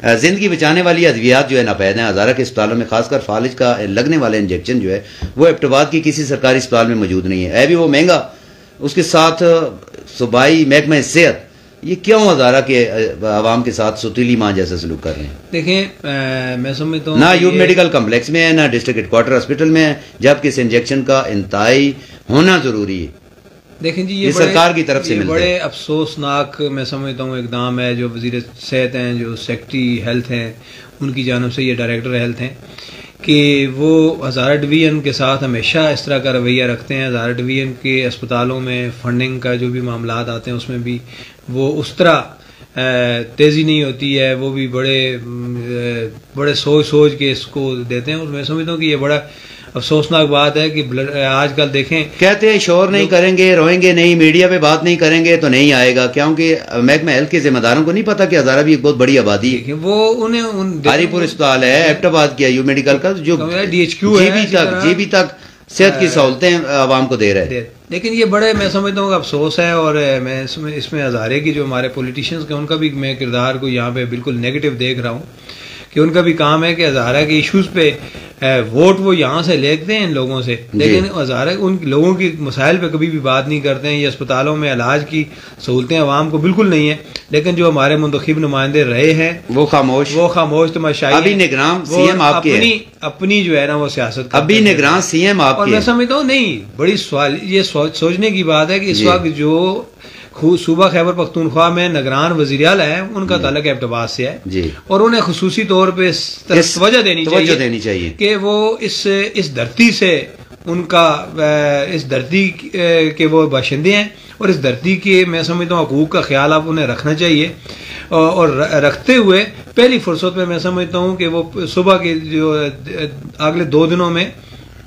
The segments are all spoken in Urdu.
زندگی بچانے والی ادویات جو ہے ناپید ہیں ہزارہ کے اسپتالوں میں، خاص کر فالج کا لگنے والا انجیکشن جو ہے وہ ایبٹ آباد کی کسی سرکاری اسپتال میں موجود نہیں ہے بھی وہ مہنگا، اس کے ساتھ صوبائی محکمہ صحت یہ کیوں ہزارہ کے عوام کے ساتھ ستیلی ماں جیسا سلوک کر رہے ہیں؟ دیکھیں میں سمجھتا ہوں نہ یوب میڈیکل کمپلیکس میں ہے، نہ ڈسٹرکٹ ہیڈ کوارٹر ہاسپٹل میں ہے، جبکہ اس انجیکشن کا انتہائی ہونا ضروری ہے۔ دیکھیں جی یہ سرکار کی طرف سے ملتا ہے، بڑے افسوسناک میں سمجھتا ہوں اقدام ہے جو وزیر صحت ہیں، جو سیکٹری ہیلتھ ہیں، ان کی جانب سے، یہ ڈائریکٹر ہیلتھ ہیں، کہ وہ ہزارہ ڈویژن کے ساتھ ہمیشہ اس طرح کا رویہ رکھتے ہیں۔ ہزارہ ڈویژن کے اسپتالوں میں فنڈنگ کا جو بھی معاملات آتے ہیں اس میں بھی وہ اس طرح تیزی نہیں ہوتی ہے، وہ بھی بڑے سوچ کے اس کو دیتے ہیں۔ میں سمجھتا ہوں کہ یہ بڑا افسوسناک بات ہے کہ آج کل دیکھیں کہتے ہیں شور نہیں کریں گے، روئیں گے نہیں، میڈیا پہ بات نہیں کریں گے تو نہیں آئے گا، کیونکہ محکمہ ہیلتھ کے ذمہ داروں کو نہیں پتا کہ ہزارہ بھی ایک بہت بڑی آبادی ہے۔ وہ ہری پور اسپتال ہے، ایبٹ آباد کیا یو میڈیکل کا، جو ڈی ایچ کیو ہے، جی بی تک صحت کی سہولتیں عوام کو دے رہے ہیں۔ لیکن یہ بڑے میں سمجھتا ہوں کہ افسوس ہے، اور میں اس میں ہزارے کی جو ہمارے پولیٹیشینز کے ان کا بھی میں کردار کو یہاں پہ بالکل نیگیٹو دیکھ رہا ہوں، کہ ان کا بھی کام ہے کہ ہزارہ کے ایشوز پہ ووٹ وہ یہاں سے لیتے ہیں ان لوگوں سے، لیکن ہزارہ ان لوگوں کی مسائل پہ کبھی بھی بات نہیں کرتے ہیں۔ یہ اسپتالوں میں علاج کی سہولتیں عوام کو بالکل نہیں ہیں، لیکن جو ہمارے منتخب نمائندے رہے ہیں وہ خاموش تماشائی ابھی نگران سی ایم آپ کے اپنی جو ہے نا وہ سیاست ابھی نگران سی ایم آپ کے، اور میں سمجھتا ہوں نہیں بڑی سوال یہ سوچنے کی بات ہے کہ اس وقت جو صوبہ خیبر پختونخوا میں نگران وزیر اعلیٰ ہیں ان کا تعلق ایبٹ آباد سے ہے، اور انہیں خصوصی طور پہ توجہ دینی چاہیے کہ وہ اس دھرتی سے ان کا اس دھرتی کے وہ باشندے ہیں، اور اس دھرتی کے میں سمجھتا ہوں حقوق کا خیال آپ انہیں رکھنا چاہیے، اور رکھتے ہوئے پہلی فرصت میں میں سمجھتا ہوں کہ وہ صبح کے جو اگلے 2 دنوں میں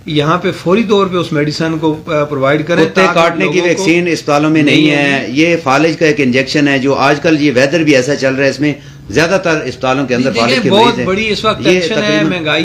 یہاں پہ فوری طور پہ اس میڈیسن کو پرووائڈ کریں۔ کتے کاٹنے کی ویکسین اسپتالوں میں نہیں ہے، یہ فالج کا ایک انجیکشن ہے جو آج کل یہ ویدر بھی ایسا چل رہا ہے، اس میں زیادہ تر اسپتالوں کے اندر فالج کے مریض ہیں۔ بہت بڑی اس وقت ٹینشن ہے، مہنگائی